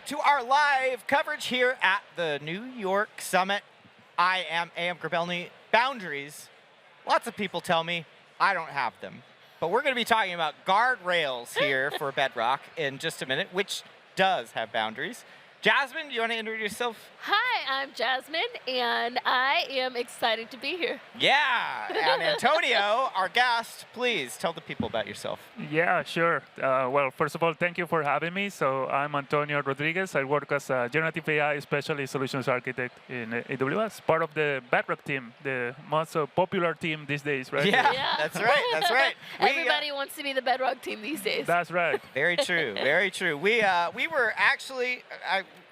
back to our live coverage here at the New York Summit. I am A.M. Grabelny. Boundaries. Lots of people tell me I don't have them. But we're going to be talking about guardrails here for Bedrock in just a minute, which does have boundaries. Jasmine, do you want to introduce yourself? Hi, I'm Jasmine, and I am excited to be here. Yeah, and Antonio, our guest, please tell the people about yourself. Yeah, sure. Well, first of all, thank you for having me. So I'm Antonio Rodriguez. I work as a generative AI specialist solutions architect in AWS, part of the Bedrock team, the most popular team these days, right? Yeah, that's right, that's right. Everybody wants to be the Bedrock team these days. That's right. Very true, very true. We were actually,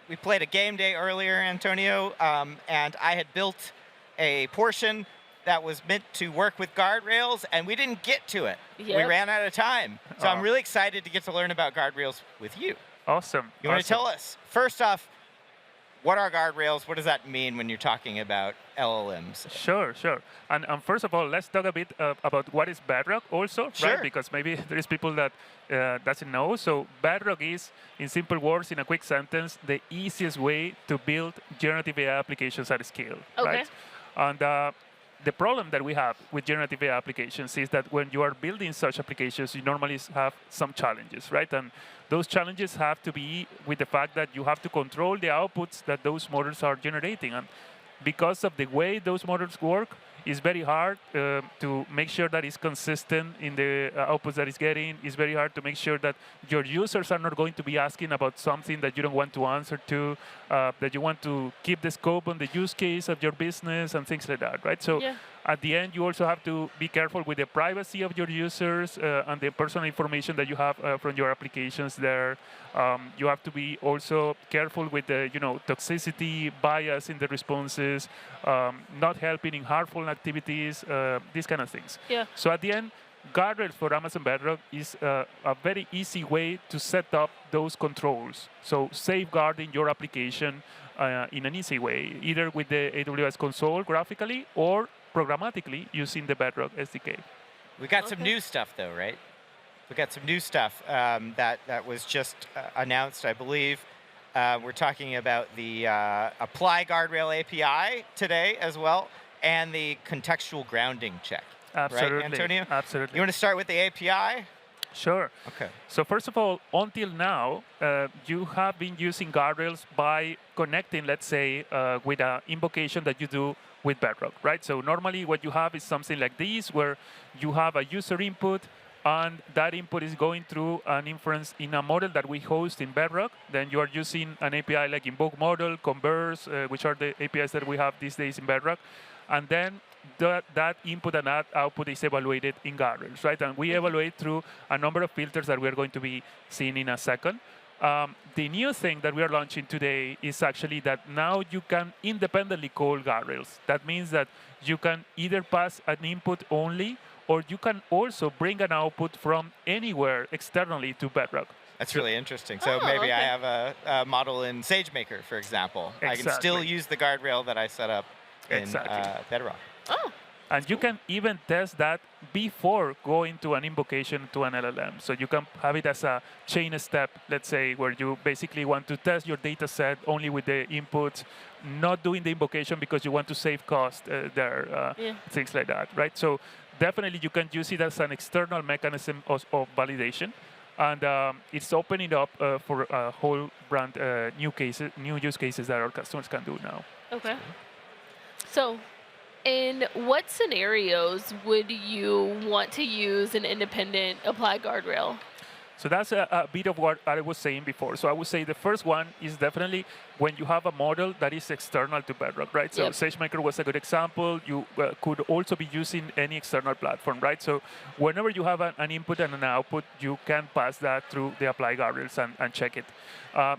we played a game day earlier, Antonio, and I had built a portion that was meant to work with guardrails, and we didn't get to it. Yep. We ran out of time. So I'm really excited to get to learn about guardrails with you. Awesome. You want to tell us, first off, what are guardrails? What does that mean when you're talking about LLMs? Sure. And first of all, let's talk a bit about what is Bedrock also, Sure. right? Because maybe there is people that doesn't know. So Bedrock is, in simple words, in a quick sentence, the easiest way to build generative AI applications at scale, right? And the problem that we have with generative AI applications is that when you are building such applications, you normally have some challenges, right? And those challenges have to be with the fact that you have to control the outputs that those models are generating. And because of the way those models work, it's very hard to make sure that it's consistent in the outputs that it's getting. It's very hard to make sure that your users are not going to be asking about something that you don't want to answer to, that you want to keep the scope on the use case of your business and things like that, right? So at the end, you also have to be careful with the privacy of your users and the personal information that you have from your applications there. You have to be also careful with the toxicity, bias in the responses, not helping in harmful activities, these kind of things. Yeah. So at the end, Guardrail for Amazon Bedrock is a very easy way to set up those controls. So safeguarding your application in an easy way, either with the AWS console graphically or programmatically using the Bedrock SDK. We got some new stuff, though, right? We got some new stuff that was just announced, I believe. We're talking about the Apply Guardrail API today as well, and the contextual grounding check. Absolutely, right, Antonio? Absolutely. You want to start with the API? Sure. Okay. So first of all, until now, you have been using guardrails by connecting, let's say, with an invocation that you do with Bedrock, right? So normally what you have is something like this, where you have a user input, and that input is going through an inference in a model that we host in Bedrock. Then you are using an API like Invoke Model, Converse, which are the APIs that we have these days in Bedrock. And then that input and that output is evaluated in guardrails, right? And we evaluate through a number of filters that we're going to be seeing in a second. The new thing that we are launching today is actually that now you can independently call guardrails. That means that you can either pass an input only, or you can also bring an output from anywhere externally to Bedrock. That's really interesting. So maybe I have a model in SageMaker, for example. Exactly. I can still use the guardrail that I set up in Bedrock. Oh. And you can even test that before going to an invocation to an LLM. So you can have it as a chain step, let's say, where you basically want to test your data set only with the inputs, not doing the invocation because you want to save cost there, things like that, right? So definitely you can use it as an external mechanism of validation. And it's opening up for a whole brand new use cases that our customers can do now. Okay. So in what scenarios would you want to use an independent Apply Guardrail? So that's a bit of what I was saying before. So I would say the first one is definitely when you have a model that is external to Bedrock, right? So SageMaker was a good example. You could also be using any external platform, right? So whenever you have an input and an output, you can pass that through the Apply Guardrails and check it.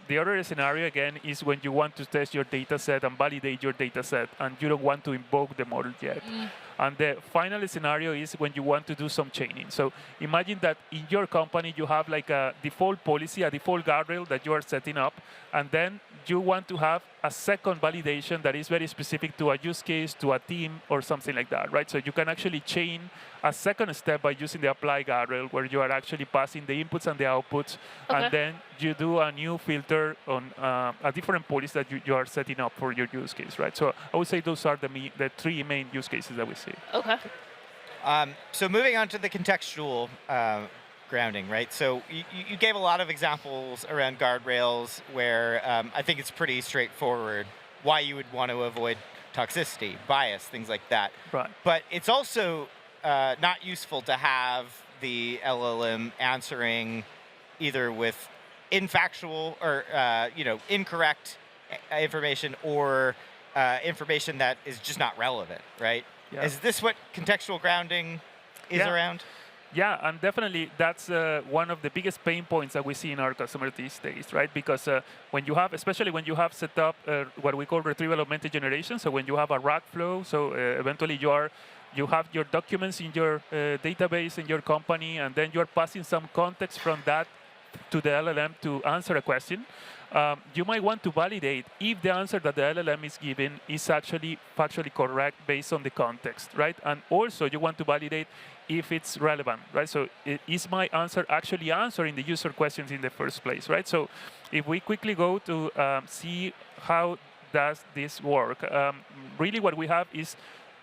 The other scenario, again, is when you want to test your data set and validate your data set, and you don't want to invoke the model yet. And the final scenario is when you want to do some chaining. So imagine that in your company, you have like a default policy, a default guardrail that you are setting up, and then you want to have a second validation that is very specific to a use case, to a team, or something like that, right? So you can actually chain a second step by using the apply guardrail, where you are actually passing the inputs and the outputs, and then you do a new filter on a different policy that you are setting up for your use case, right? So I would say those are the three main use cases that we see. Okay. So moving on to the contextual grounding, right? So you gave a lot of examples around guardrails where I think it's pretty straightforward why you would want to avoid toxicity, bias, things like that. Right. But it's also not useful to have the LLM answering either with infactual or incorrect information or information that is just not relevant, right? Yeah. Is this what contextual grounding is around? Yeah, and definitely that's one of the biggest pain points that we see in our customers these days, right? Because when you have, especially when you have set up what we call retrieval augmented generation, so when you have a RAG flow, so eventually you have your documents in your database in your company, and then you're passing some context from that to the LLM to answer a question. You might want to validate if the answer that the LLM is giving is actually factually correct based on the context, right? And also you want to validate if it's relevant, right? So is my answer actually answering the user questions in the first place, right? So if we quickly go to see how does this work, really what we have is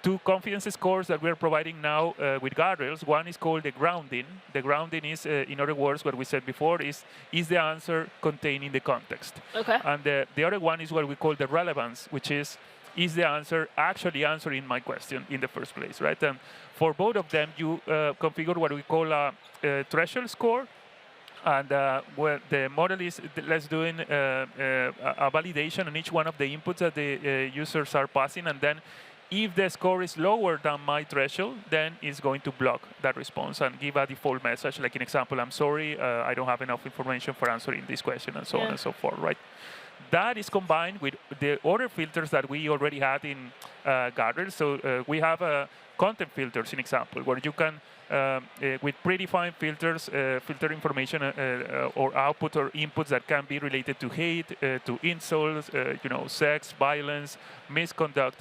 two confidence scores that we're providing now with guardrails. One is called the grounding. The grounding is, in other words, what we said before, is the answer containing the context. Okay. And the other one is what we call the relevance, which is the answer actually answering my question in the first place, right? And for both of them, you configure what we call a threshold score. And where the model is, let's doing a validation on each one of the inputs that the users are passing, and then if the score is lower than my threshold, then it's going to block that response and give a default message, like in example, I'm sorry, I don't have enough information for answering this question, and so on and so forth, right? That is combined with the other filters that we already had in Guardrail. So we have content filters, in example, where you can, with predefined filters, filter information or output or inputs that can be related to hate, to insults, sex, violence, misconduct.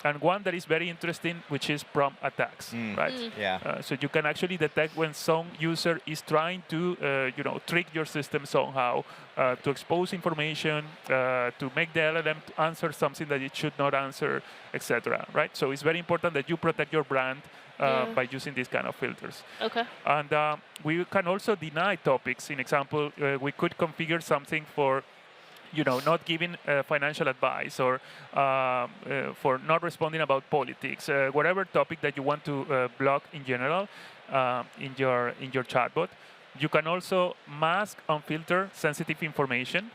And one that is very interesting, which is prompt attacks, right? Yeah. So you can actually detect when some user is trying to, trick your system somehow, to expose information, to make the LLM answer something that it should not answer, etc. Right? So it's very important that you protect your brand by using these kind of filters. Okay. And we can also deny topics. In example, we could configure something for not giving financial advice or for not responding about politics, whatever topic that you want to block in general in your chatbot. You can also mask unfilter sensitive information.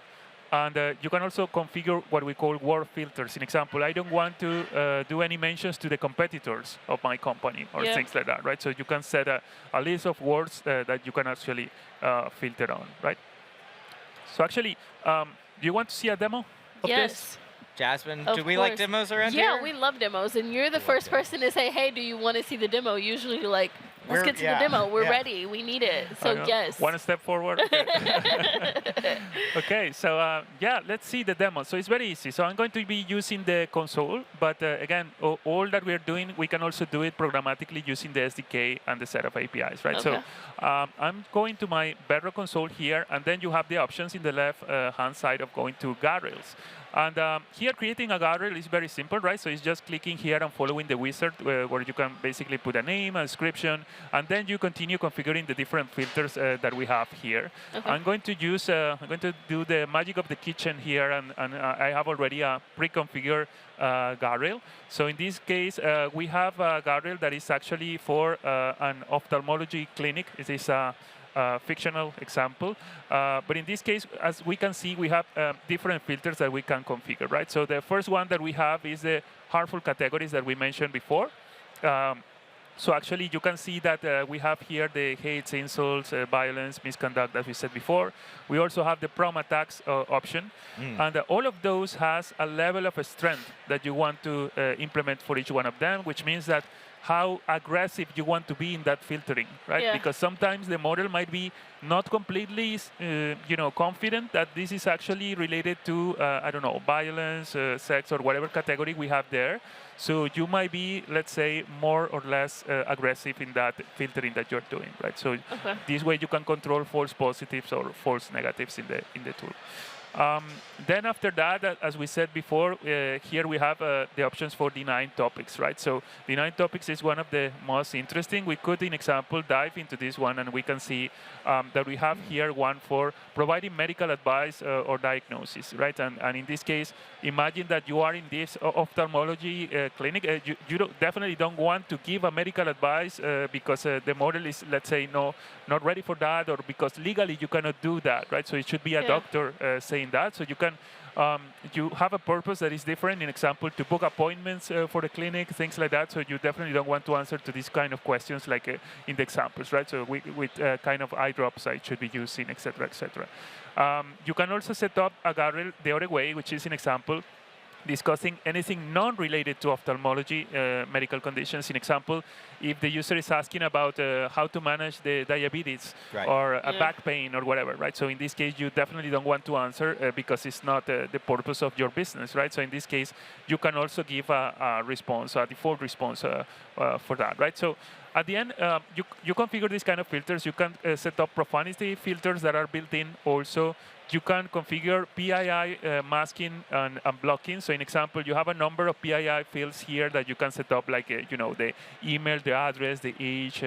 And you can also configure what we call word filters. In example, I don't want to do any mentions to the competitors of my company or things like that, right? So you can set a list of words that you can actually filter on, right? So actually, do you want to see a demo of this? Jasmine, Of do we like course. demos around here? Yeah, we love demos, and you're the first person to say, "Hey, do you want to see the demo?" Usually, you're like, "Let's get to the demo. We're ready. We need it." So yes. One step forward. Okay. Okay. So let's see the demo. So it's very easy. So I'm going to be using the console, but again, all that we're doing, we can also do it programmatically using the SDK and the set of APIs, right? Okay. So I'm going to my Bedrock console here, and then you have the options in the left hand side of going to guardrails. And here, creating a guardrail is very simple, right? So it's just clicking here and following the wizard where you can basically put a name, a description, and then you continue configuring the different filters that we have here. Okay. I'm going to do the magic of the kitchen here, and I have already a pre-configured guardrail. So in this case, we have a guardrail that is actually for an ophthalmology clinic. It is a fictional example. But in this case, as we can see, we have different filters that we can configure, right? So the first one that we have is the harmful categories that we mentioned before. So actually, you can see that we have here the hate, insults, violence, misconduct, as we said before. We also have the prompt attacks option. And all of those has a level of strength that you want to implement for each one of them, which means that how aggressive you want to be in that filtering, right? Yeah. Because sometimes the model might be not completely, confident that this is actually related to, I don't know, violence, sex, or whatever category we have there. So you might be, let's say, more or less aggressive in that filtering that you're doing, right? So this way you can control false positives or false negatives in the tool. Then after that, as we said before, here we have the options for denying topics, right? So denying topics is one of the most interesting. We could, in example, dive into this one, and we can see that we have here one for providing medical advice or diagnosis, right? And in this case, imagine that you are in this ophthalmology clinic. You definitely don't want to give a medical advice because the model is, let's say, not ready for that, or because legally you cannot do that, right? So it should be a doctor saying that. So you can you have a purpose that is different. In example, to book appointments for the clinic, things like that. So you definitely don't want to answer to these kind of questions like in the examples, right? So with kind of eye drops I should be using, etc., etc. You can also set up a guardrail the other way, which is an example discussing anything non-related to ophthalmology medical conditions. In example, if the user is asking about how to manage the diabetes or a back pain or whatever, right? So in this case, you definitely don't want to answer because it's not the purpose of your business, right? So in this case, you can also give a response, a default response for that, right? So at the end, you configure these kind of filters. You can set up profanity filters that are built in also. You can configure PII masking and blocking. So in example, you have a number of PII fields here that you can set up, like the email, the address, the age,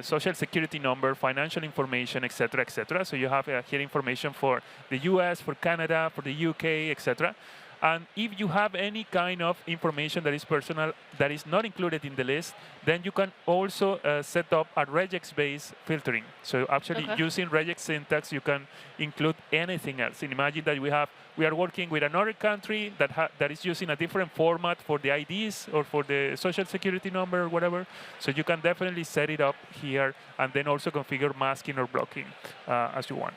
social security number, financial information, etc., etc. So you have here information for the US, for Canada, for the UK, etc. And if you have any kind of information that is personal that is not included in the list, then you can also set up a regex-based filtering. So actually using regex syntax, you can include anything else. And imagine that we are working with another country that is using a different format for the IDs or for the social security number or whatever. So you can definitely set it up here and then also configure masking or blocking as you want.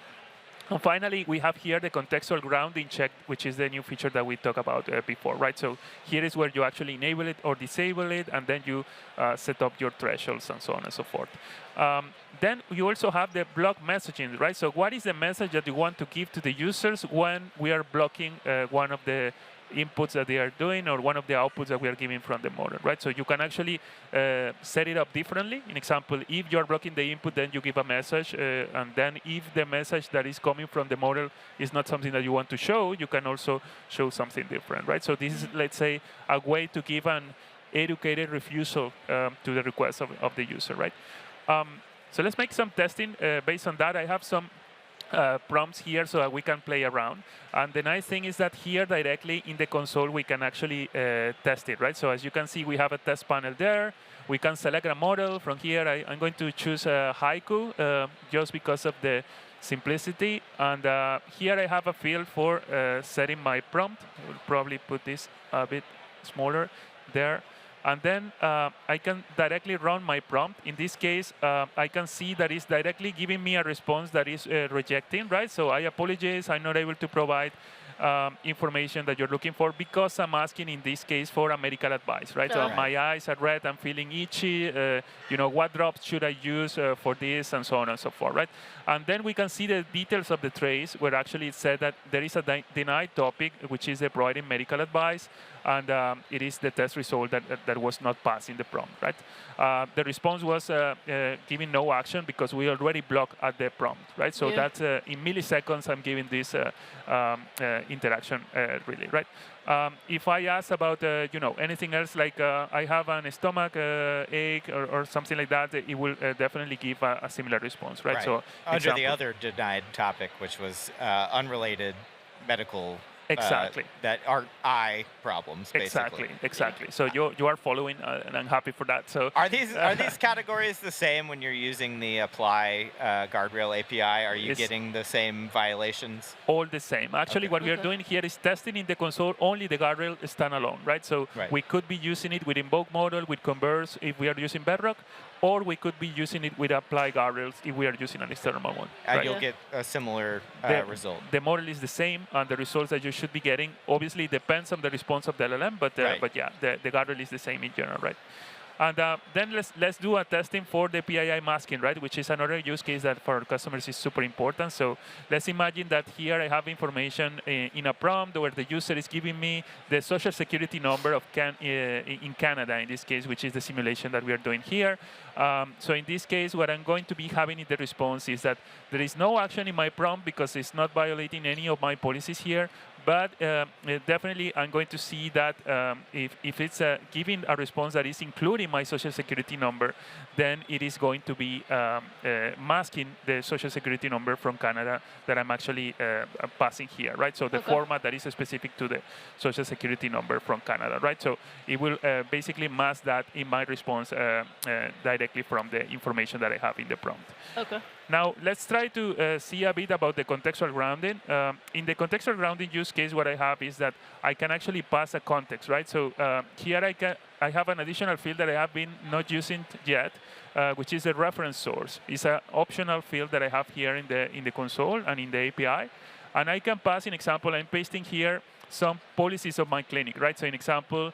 And finally, we have here the contextual grounding check, which is the new feature that we talked about before, right? So here is where you actually enable it or disable it, and then you set up your thresholds and so on and so forth. Then you also have the block messaging, right? So what is the message that you want to give to the users when we are blocking one of the inputs that they are doing or one of the outputs that we are giving from the model, right? So you can actually set it up differently. In example, if you're blocking the input, then you give a message, and then if the message that is coming from the model is not something that you want to show, you can also show something different, right? So this is, let's say, a way to give an educated refusal to the request of the user, right? So let's make some testing based on that. I have some prompts here so that we can play around. And the nice thing is that here directly in the console, we can actually test it, right? So as you can see, we have a test panel there. We can select a model. From here, I'm going to choose Haiku just because of the simplicity. And here I have a field for setting my prompt. I will probably put this a bit smaller there. And then I can directly run my prompt. In this case, I can see that it's directly giving me a response that is rejecting, right? So I apologize, I'm not able to provide information that you're looking for because I'm asking in this case for a medical advice, right? So my eyes are red, I'm feeling itchy, what drops should I use for this, and so on and so forth, right? And then we can see the details of the trace where actually it said that there is a denied topic, which is the providing medical advice, and it is the test result that was not passed in the prompt, right? The response was giving no action because we already blocked at the prompt, right? So that's in milliseconds I'm giving this interaction really, right? If I ask about anything else like I have an stomach ache or something like that, it will definitely give a similar response, right? So under the other denied topic, which was unrelated medical. Exactly. That are eye problems, basically. Exactly. So you are following, and I'm happy for that. So are these categories the same when you're using the apply guardrail API? Are you getting the same violations? All the same. Actually, what we are doing here is testing in the console only the guardrail standalone, right? So we could be using it with invoke model, with converse if we are using Bedrock, or we could be using it with apply guardrails if we are using an external one. And you'll get a similar result. The model is the same, and the results that you should be getting obviously depends on the response of the LLM, but yeah, the guardrail is the same in general, right? And then let's do a testing for the PII masking, right? Which is another use case that for our customers is super important. So let's imagine that here I have information in a prompt where the user is giving me the social security number of in Canada, in this case, which is the simulation that we are doing here. So in this case, what I'm going to be having in the response is that there is no action in my prompt because it's not violating any of my policies here. But definitely, I'm going to see that if it's giving a response that is including my social security number, then it is going to be masking the social security number from Canada that I'm actually passing here, right? So the format that is specific to the social security number from Canada, right? So it will basically mask that in my response directly from the information that I have in the prompt. Okay. Now, let's try to see a bit about the contextual grounding. In the contextual grounding use case, what I have is that I can actually pass a context, right? So here I have an additional field that I have been not using yet, which is a reference source. It's an optional field that I have here in the console and in the API. And I can pass, in example, I'm pasting here some policies of my clinic, right? So in example,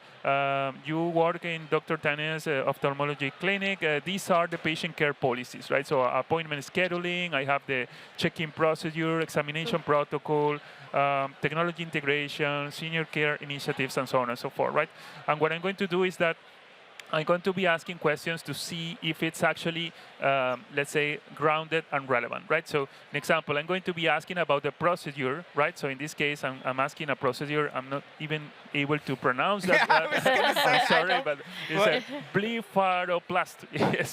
you work in Dr. Tane's ophthalmology clinic. These are the patient care policies, right? So appointment scheduling, I have the check-in procedure, examination protocol, technology integration, senior care initiatives, and so on and so forth, right? And what I'm going to do is that I'm going to be asking questions to see if it's actually, let's say, grounded and relevant, right? So, an example, I'm going to be asking about the procedure, right? So, in this case, I'm asking a procedure. I'm not even able to pronounce that. Yeah, I was gonna say, I'm sorry, but it's a blepharoplasty.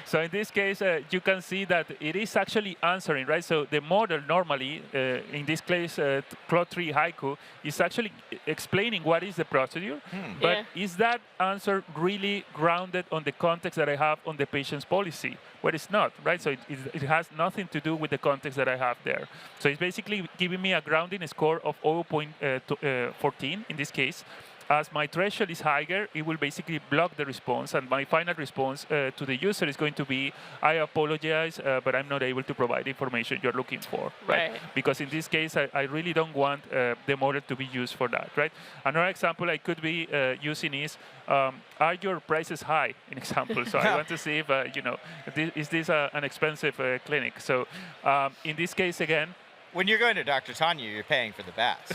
So, in this case, you can see that it is actually answering, right? So, the model normally, in this case, Claude 3 Haiku, is actually explaining what is the procedure, but is that answer really grounded on the context that I have on the patient's policy? Well, it's not, right? So it has nothing to do with the context that I have there. So it's basically giving me a grounding score of 0.14 in this case. As my threshold is higher, it will basically block the response, and my final response to the user is going to be, I apologize, but I'm not able to provide the information you're looking for, right? Because in this case, I really don't want the model to be used for that, right? Another example I could be using is, are your prices high, in example? So I want to see if, is this an expensive clinic? So in this case, again, when you're going to Dr. Tanya, you're paying for the best.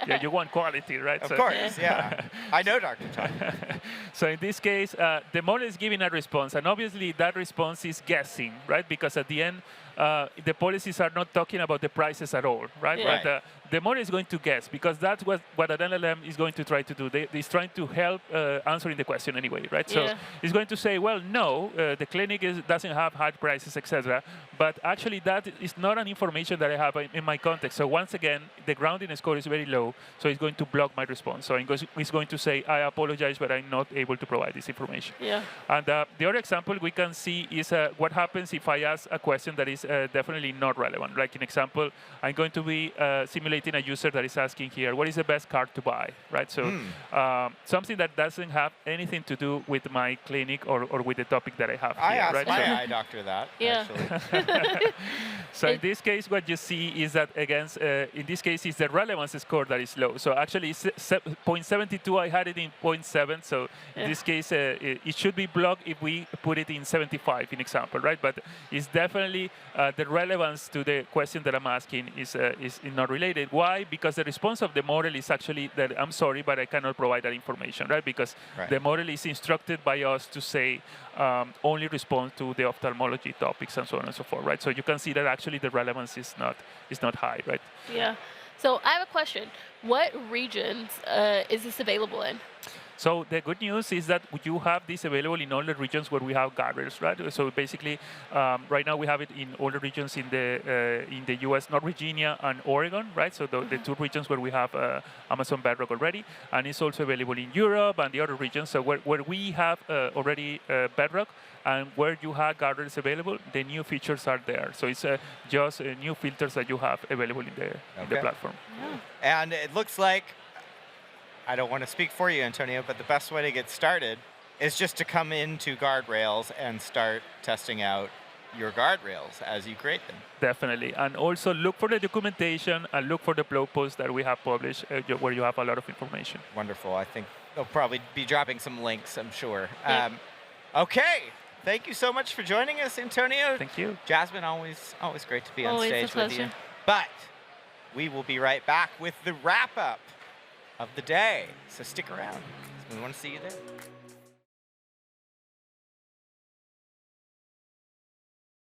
Yeah, you want quality, right? Of course, yeah. I know Dr. Tanya. So in this case, the model is giving a response, and obviously that response is guessing, right? Because at the end, the policies are not talking about the prices at all, right? Right. But the model is going to guess, because that's what an LLM is going to try to do. It's trying to help answering the question anyway, right? So it's going to say, well, no, the clinic doesn't have high prices, etc. But actually, that is not an information that I have in my context. So once again, the grounding score is very low, so it's going to block my response. So it's going to say, I apologize, but I'm not able to provide this information. Yeah. And the other example we can see is what happens if I ask a question that is definitely not relevant. Like an example, I'm going to be simulating a user that is asking here, what is the best car to buy, right? So something that doesn't have anything to do with my clinic or with the topic that I have I here, asked right? my eye doctor that, actually. So in this case, what you see is that, again, in this case, it's the relevance score that is low. So actually, it's 0.72. I had it in 0.7. So in this case, it should be blocked if we put it in 75, in example, right? But it's definitely the relevance to the question that I'm asking is not related. Why? Because the response of the model is actually that I'm sorry, but I cannot provide that information, right? Because the model is instructed by us to say only respond to the ophthalmology topics and so on and so forth, right? So you can see that actually the relevance is not high, right? Yeah. So I have a question. What regions is this available in? So the good news is that you have this available in all the regions where we have guardrails, right? So basically, right now we have it in all the regions in the U.S., North Virginia and Oregon, right? So the two regions where we have Amazon Bedrock already, and it's also available in Europe and the other regions. So where we have already Bedrock and where you have guardrails available, the new features are there. So it's just new filters that you have available in the platform. Yeah. And it looks like, I don't want to speak for you, Antonio, but the best way to get started is just to come into Guardrails and start testing out your guardrails as you create them. Definitely. And also look for the documentation and look for the blog posts that we have published where you have a lot of information. Wonderful. I think they'll probably be dropping some links, I'm sure. Yep. Okay. Thank you so much for joining us, Antonio. Thank you. Jasmine, always great to be on Always a stage with you. pleasure. But we will be right back with the wrap-up of the day. So stick around. We want to see you there.